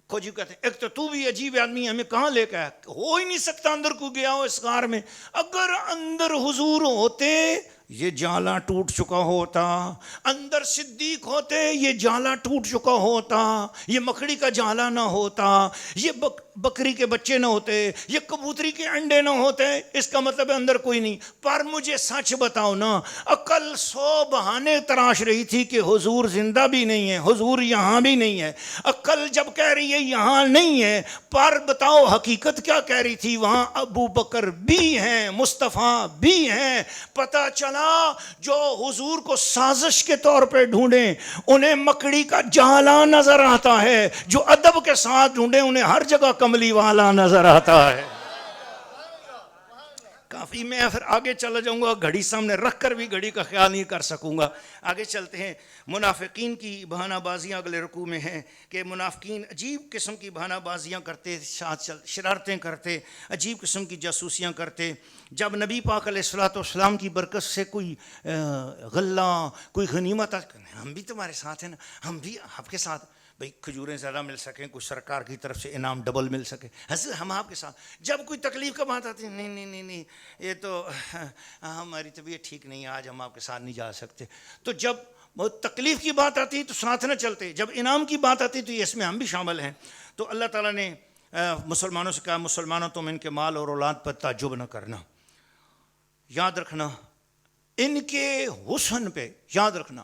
کھوجی کہتے ہیں ایک تو بھی عجیب آدمی ہے، ہمیں کہاں لے کے آیا، ہو ہی نہیں سکتا اندر کو گیا ہو اس غار میں، اگر اندر حضور ہوتے یہ جالا ٹوٹ چکا ہوتا، اندر صدیق ہوتے یہ جالا ٹوٹ چکا ہوتا، یہ مکڑی کا جالا نہ ہوتا، یہ بکری کے بچے نہ ہوتے، یہ کبوتری کے انڈے نہ ہوتے، اس کا مطلب ہے اندر کوئی نہیں۔ پر مجھے سچ بتاؤ نا، عقل 100 بہانے تراش رہی تھی کہ حضور زندہ بھی نہیں ہے، حضور یہاں بھی نہیں ہے، عقل جب کہہ رہی ہے یہاں نہیں ہے، پر بتاؤ حقیقت کیا کہہ رہی تھی، وہاں ابو بکر بھی ہیں، مصطفیٰ بھی ہیں۔ پتہ چلا جو حضور کو سازش کے طور پہ ڈھونڈیں انہیں مکڑی کا جالا نظر آتا ہے، جو ادب کے ساتھ ڈھونڈیں انہیں ہر جگہ کملی والا نظر آتا ہے۔ کافی میں پھر آگے چلا جاؤں گا، گھڑی سامنے رکھ کر بھی گھڑی کا خیال نہیں کر سکوں گا۔ آگے چلتے ہیں، منافقین کی بہانہ بازیاں اگلے رکوع میں ہیں کہ منافقین عجیب قسم کی بہانہ بازیاں کرتے، شرارتیں کرتے، عجیب قسم کی جاسوسیاں کرتے۔ جب نبی پاک علیہ الصلوۃ والسلام کی برکت سے کوئی غلہ، کوئی غنیمت، ہم بھی تمہارے ساتھ ہیں نا، ہم بھی آپ کے ساتھ، بھئی کھجوریں زیادہ مل سکیں، کچھ سرکار کی طرف سے انعام ڈبل مل سکے، حضرت ہم آپ کے ساتھ۔ جب کوئی تکلیف کا بات آتی ہے، نہیں یہ تو ہماری طبیعت ٹھیک نہیں ہے، آج ہم آپ کے ساتھ نہیں جا سکتے۔ تو جب تکلیف کی بات آتی تو ساتھ نہ چلتے، جب انعام کی بات آتی تو اس میں ہم بھی شامل ہیں۔ تو اللہ تعالیٰ نے مسلمانوں سے کہا، مسلمانوں تم ان کے مال اور اولاد پر تعجب نہ کرنا، یاد رکھنا ان کے حسن پہ یاد رکھنا،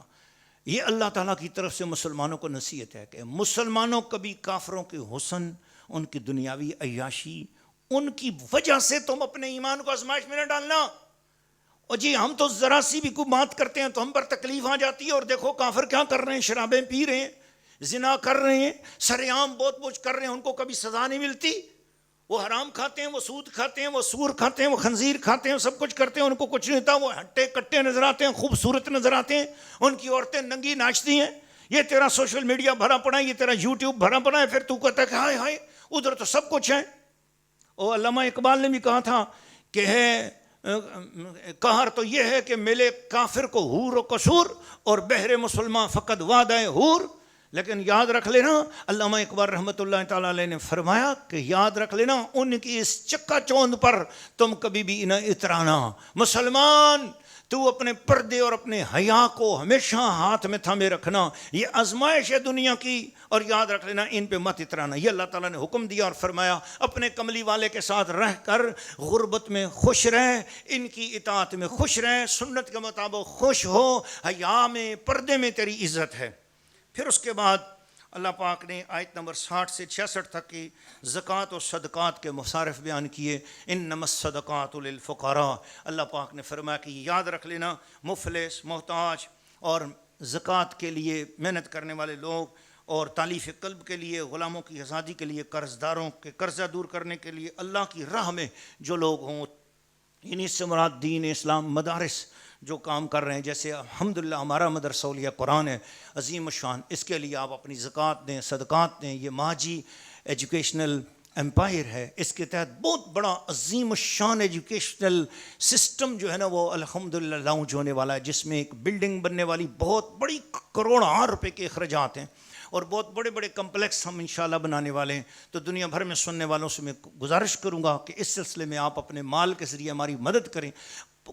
یہ اللہ تعالیٰ کی طرف سے مسلمانوں کو نصیحت ہے کہ مسلمانوں کبھی کافروں کے حسن، ان کی دنیاوی عیاشی، ان کی وجہ سے تم اپنے ایمان کو آزمائش میں نہ ڈالنا۔ اور جی ہم تو ذرا سی بھی کوئی بات کرتے ہیں تو ہم پر تکلیف آ جاتی ہے، اور دیکھو کافر کیا کر رہے ہیں، شرابیں پی رہے ہیں، زنا کر رہے ہیں، سر عام بہت کچھ کر رہے ہیں، ان کو کبھی سزا نہیں ملتی۔ وہ حرام کھاتے ہیں، وہ سود کھاتے ہیں، وہ سور کھاتے ہیں، وہ خنزیر کھاتے ہیں، سب کچھ کرتے ہیں، ان کو کچھ نہیں ہوتا۔ وہ ہٹے کٹے نظر آتے ہیں، خوبصورت نظر آتے ہیں، ان کی عورتیں ننگی ناچتی ہیں۔ یہ تیرا سوشل میڈیا بھرا پڑا ہے، یہ تیرا یوٹیوب بھرا پڑا ہے، پھر تو کہتا ہے کہ ہائے ہائے ادھر تو سب کچھ ہے۔ اور علامہ اقبال نے بھی کہا تھا کہ ہے قہر تو یہ ہے کہ ملے کافر کو حور و قصور، اور بہر مسلمان فقط وعدہ حور۔ لیکن یاد رکھ لینا، علامہ اقبال رحمۃ اللہ تعالیٰ علیہ نے فرمایا کہ یاد رکھ لینا ان کی اس چکا چوند پر تم کبھی بھی نہ اترانا۔ مسلمان تو اپنے پردے اور اپنے حیا کو ہمیشہ ہاتھ میں تھامے رکھنا، یہ آزمائش ہے دنیا کی، اور یاد رکھ لینا ان پہ مت اترانا۔ یہ اللہ تعالیٰ نے حکم دیا اور فرمایا اپنے کملی والے کے ساتھ رہ کر غربت میں خوش رہ، ان کی اطاعت میں خوش رہ، سنت کے مطابق خوش ہو، حیا میں پردے میں تیری عزت ہے۔ پھر اس کے بعد اللہ پاک نے آیت نمبر 60 سے 66 تک کی زکوٰۃ و صدقات کے مصارف بیان کیے۔ انما الصدقات للفقراء، اللہ پاک نے فرمایا کہ یاد رکھ لینا مفلس، محتاج اور زکوٰۃ کے لیے محنت کرنے والے لوگ، اور تالیف قلب کے لیے، غلاموں کی آزادی کے لیے، قرض داروں کے قرضہ دور کرنے کے لیے، اللہ کی راہ میں جو لوگ ہوں، انہی سے مراد دین اسلام مدارس جو کام کر رہے ہیں، جیسے الحمدللہ ہمارا مدرسہ اولیاء قرآن ہے عظیم الشان، اس کے لیے آپ اپنی زکوٰۃ دیں، صدقات دیں۔ یہ ماجی ایجوکیشنل امپائر ہے، اس کے تحت بہت بڑا عظیم الشان ایجوکیشنل سسٹم جو ہے نا وہ الحمدللہ لانچ ہونے والا ہے، جس میں ایک بلڈنگ بننے والی بہت بڑی کروڑوں روپے کے اخراجات ہیں، اور بہت بڑے بڑے کمپلیکس ہم انشاءاللہ بنانے والے ہیں۔ تو دنیا بھر میں سننے والوں سے میں گزارش کروں گا کہ اس سلسلے میں آپ اپنے مال کے ذریعے ہماری مدد کریں،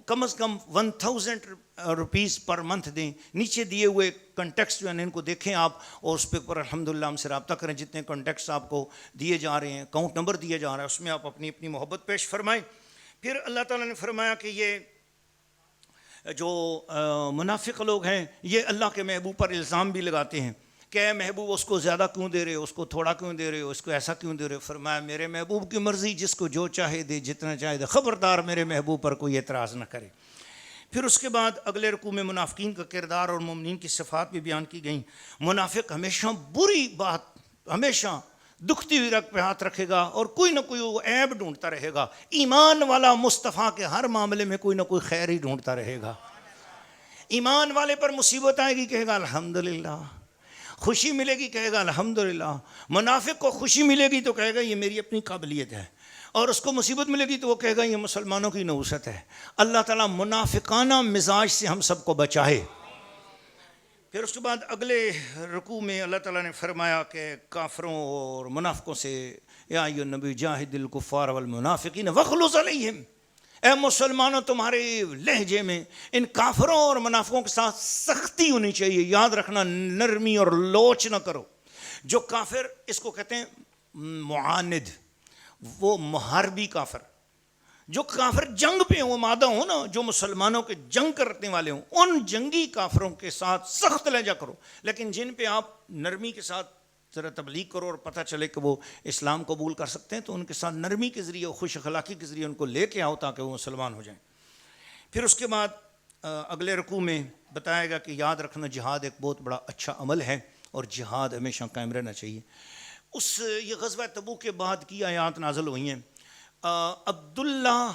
کم از کم 1000 روپیز پر منتھ دیں۔ نیچے دیے ہوئے کنٹیکٹس جو ہیں ان کو دیکھیں آپ، اور اس پہ پر الحمدللہ ہم سے رابطہ کریں۔ جتنے کنٹیکٹس آپ کو دیے جا رہے ہیں، اکاؤنٹ نمبر دیے جا رہا ہے، اس میں آپ اپنی اپنی محبت پیش فرمائیں۔ پھر اللہ تعالیٰ نے فرمایا کہ یہ جو منافق لوگ ہیں یہ اللہ کے محبوب پر الزام بھی لگاتے ہیں کہ اے محبوب اس کو زیادہ کیوں دے رہے ہو، اس کو تھوڑا کیوں دے رہے ہو، اس کو ایسا کیوں دے رہے ہو۔ فرمایا میرے محبوب کی مرضی، جس کو جو چاہے دے، جتنا چاہے دے، خبردار میرے محبوب پر کوئی اعتراض نہ کرے۔ پھر اس کے بعد اگلے رکوع میں منافقین کا کردار اور مومنین کی صفات بھی بیان کی گئیں۔ منافق ہمیشہ بری بات، ہمیشہ دکھتی ہوئی رگ پہ ہاتھ رکھے گا اور کوئی نہ کوئی وہ عیب ڈھونڈتا رہے گا۔ ایمان والا مصطفیٰ کے ہر معاملے میں کوئی نہ کوئی خیر ہی ڈھونڈتا رہے گا۔ ایمان والے پر مصیبت آئے گی کہے گا الحمدللہ، خوشی ملے گی کہے گا الحمدللہ۔ منافق کو خوشی ملے گی تو کہے گا یہ میری اپنی قابلیت ہے، اور اس کو مصیبت ملے گی تو وہ کہے گا یہ مسلمانوں کی نحوست ہے۔ اللہ تعالیٰ منافقانہ مزاج سے ہم سب کو بچائے۔ پھر اس کے بعد اگلے رکوع میں اللہ تعالیٰ نے فرمایا کہ کافروں اور منافقوں سے یا ایھا النبی جاہد الکفار والمنافقین واغلظ علیہم، اے مسلمانوں تمہارے لہجے میں ان کافروں اور منافقوں کے ساتھ سختی ہونی چاہیے۔ یاد رکھنا نرمی اور لوچ نہ کرو۔ جو کافر، اس کو کہتے ہیں معاند، وہ محاربی کافر، جو کافر جنگ پہ ہوں، مادہ ہوں نا، جو مسلمانوں کے جنگ کرنے والے ہوں، ان جنگی کافروں کے ساتھ سخت لہجہ کرو۔ لیکن جن پہ آپ نرمی کے ساتھ ذرا تبلیغ کرو اور پتہ چلے کہ وہ اسلام قبول کر سکتے ہیں تو ان کے ساتھ نرمی کے ذریعے، خوش اخلاقی کے ذریعے ان کو لے کے آؤ تاکہ وہ مسلمان ہو جائیں۔ پھر اس کے بعد اگلے رکوع میں بتایا گا کہ یاد رکھنا جہاد ایک بہت بڑا اچھا عمل ہے اور جہاد ہمیشہ قائم رہنا چاہیے۔ یہ غزوہ تبوک کے بعد کی آیات نازل ہوئی ہیں۔ عبداللہ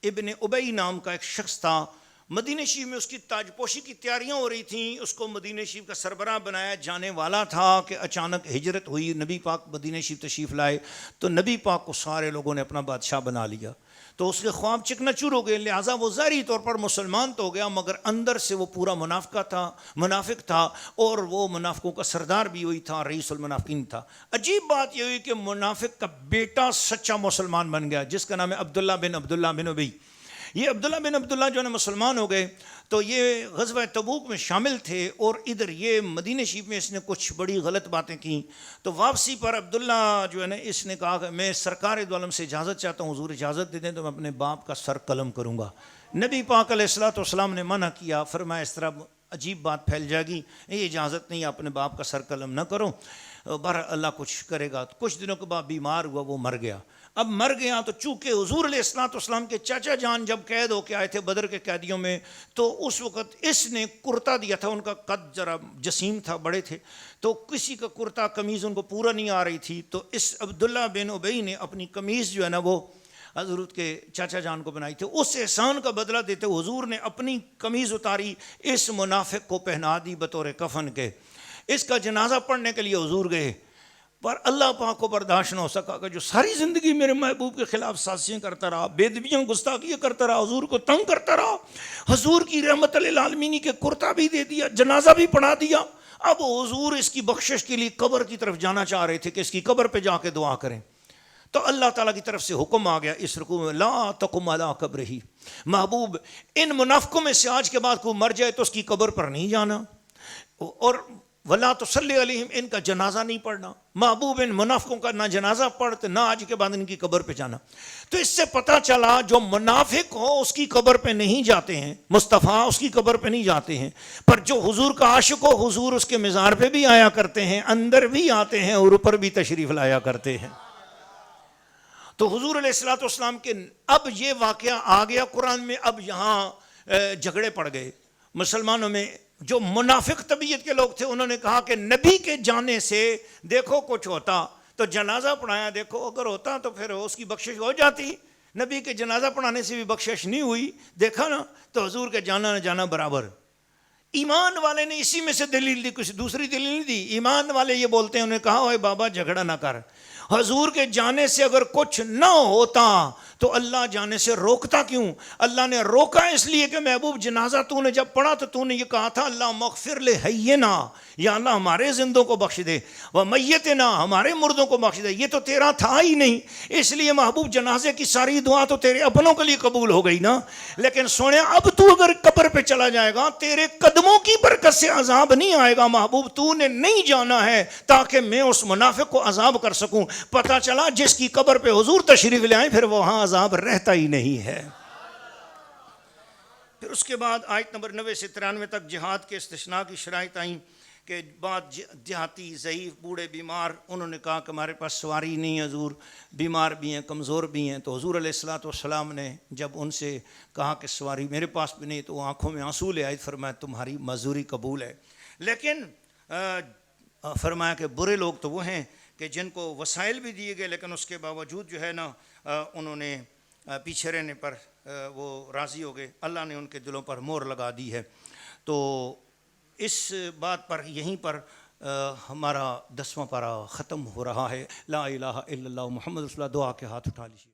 ابن ابی نام کا ایک شخص تھا، مدینہ شریف میں اس کی تاج پوشی کی تیاریاں ہو رہی تھیں، اس کو مدینہ شریف کا سربراہ بنایا جانے والا تھا کہ اچانک ہجرت ہوئی، نبی پاک مدینہ شریف تشریف لائے تو نبی پاک کو سارے لوگوں نے اپنا بادشاہ بنا لیا، تو اس کے خواب چکنا چور ہو گئے، لہٰذا وہ ظاہری طور پر مسلمان تو ہو گیا مگر اندر سے وہ پورا منافق تھا، اور وہ منافقوں کا سردار بھی ہوئی تھا، رئیس المنافقین تھا۔ عجیب بات یہ ہوئی کہ منافق کا بیٹا سچا مسلمان بن گیا، جس کا نام ہے عبداللہ بن ابی۔ یہ عبداللہ بن عبداللہ جو ہے مسلمان ہو گئے تو یہ غزوہ تبوک میں شامل تھے، اور ادھر یہ مدینہ شریف میں اس نے کچھ بڑی غلط باتیں کی. تو واپسی پر عبداللہ جو ہے نا اس نے کہا کہ میں سرکار دو عالم سے اجازت چاہتا ہوں، حضور اجازت دے دیں تو میں اپنے باپ کا سر قلم کروں گا. نبی پاک علیہ الصلوۃ والسلام نے منع کیا، فرمایا اس طرح عجیب بات پھیل جائے گی، یہ اجازت نہیں، اپنے باپ کا سر قلم نہ کرو. بہر اللہ کچھ کرے گا. کچھ دنوں کے بعد بیمار ہوا، وہ مر گیا. اب مر گیا تو چونکہ حضور علیہ الصلوۃ والسلام کے چاچا جان جب قید ہو کے آئے تھے بدر کے قیدیوں میں، تو اس وقت اس نے کرتا دیا تھا. ان کا قد ذرا جسیم تھا، بڑے تھے، تو کسی کا کرتا قمیض ان کو پورا نہیں آ رہی تھی. تو اس عبداللہ بن ابی نے اپنی قمیض جو ہے نا وہ حضرت کے چاچا جان کو بنائی تھی. اس احسان کا بدلہ دیتے حضور نے اپنی قمیض اتاری، اس منافق کو پہنا دی بطور کفن کے. اس کا جنازہ پڑھنے کے لیے حضور گئے، پر اللہ پاک کو برداشت نہ ہو سکا کہ جو ساری زندگی میرے محبوب کے خلاف سازشیں کرتا رہا، بے ادبیاں گستاخیاں کرتا رہا، حضور کو تنگ کرتا رہا، حضور کی رحمت للعالمین کے کرتا بھی دے دیا، جنازہ بھی پڑھا دیا. اب حضور اس کی بخشش کے لیے قبر کی طرف جانا چاہ رہے تھے کہ اس کی قبر پہ جا کے دعا کریں. تو اللہ تعالیٰ کی طرف سے حکم آ گیا اس رکوع میں، لا تقم علی قبرہ، محبوب ان منافقوں میں سے آج کے بعد کوئی مر جائے تو اس کی قبر پر نہیں جانا، اور ولا تصلی علیہم، ان کا جنازہ نہیں پڑھنا. محبوب ان منافقوں کا نہ جنازہ پڑھتے، نہ آج کے بعد ان کی قبر پہ جانا. تو اس سے پتہ چلا جو منافق ہو اس کی قبر پہ نہیں جاتے ہیں، مصطفیٰ اس کی قبر پہ نہیں جاتے ہیں، پر جو حضور کا عاشق ہو حضور اس کے مزار پہ بھی آیا کرتے ہیں، اندر بھی آتے ہیں اور اوپر بھی تشریف لایا کرتے ہیں. تو حضور علیہ الصلوۃ والسلام کے اب یہ واقعہ آ گیا قرآن میں. اب یہاں جھگڑے پڑ گئے مسلمانوں میں. جو منافق طبیعت کے لوگ تھے انہوں نے کہا کہ نبی کے جانے سے دیکھو کچھ ہوتا تو جنازہ پڑھایا، دیکھو اگر ہوتا تو پھر اس کی بخشش ہو جاتی. نبی کے جنازہ پڑھانے سے بھی بخشش نہیں ہوئی، دیکھا نا، تو حضور کے جانا نہ جانا برابر. ایمان والے نے اسی میں سے دلیل دی، کچھ دوسری دلیل نہیں دی. ایمان والے یہ بولتے ہیں، انہوں نے کہا اوے بابا جھگڑا نہ کر، حضور کے جانے سے اگر کچھ نہ ہوتا تو اللہ جانے سے روکتا کیوں؟ اللہ نے روکا اس لیے کہ محبوب جنازہ تو نے جب پڑھا تو تو نے یہ کہا تھا اللہ مغفر لحینا، یا اللہ ہمارے زندوں کو بخش دے، ومیتنا، ہمارے مردوں کو بخش دے. یہ تو تیرا تھا ہی نہیں، اس لیے محبوب جنازے کی ساری دعا تو تیرے اپنوں کے لیے قبول ہو گئی نا. لیکن سونے اب تو اگر قبر پہ چلا جائے گا تیرے قدموں کی برکت سے عذاب نہیں آئے گا. محبوب تو نے نہیں جانا ہے تاکہ میں اس منافق کو عذاب کر سکوں. پتہ چلا جس کی قبر پہ حضور تشریف لے آئیں پھر وہاں عذاب رہتا ہی نہیں ہے. پھر اس کے بعد آیت نمبر 90 سے 93 تک جہاد کے استثناء کی شرائط آئیں کہ بعض دیہاتی ضعیف بوڑھے بیمار انہوں نے کہا کہ ہمارے پاس سواری نہیں ہے حضور، بیمار بھی ہیں کمزور بھی ہیں. تو حضور علیہ الصلوۃ والسلام نے جب ان سے کہا کہ سواری میرے پاس بھی نہیں تو وہ آنکھوں میں آنسو لے آئے، فرمایا تمہاری معذوری قبول ہے. لیکن فرمایا کہ برے لوگ تو وہ ہیں کہ جن کو وسائل بھی دیے گئے لیکن اس کے باوجود جو ہے نا انہوں نے پیچھے رہنے پر وہ راضی ہو گئے. اللہ نے ان کے دلوں پر مہر لگا دی ہے. تو اس بات پر یہیں پر ہمارا 10واں پارہ ختم ہو رہا ہے. لا الہ الا اللہ محمد رسول اللہ. دعا کے ہاتھ اٹھا لیجیے.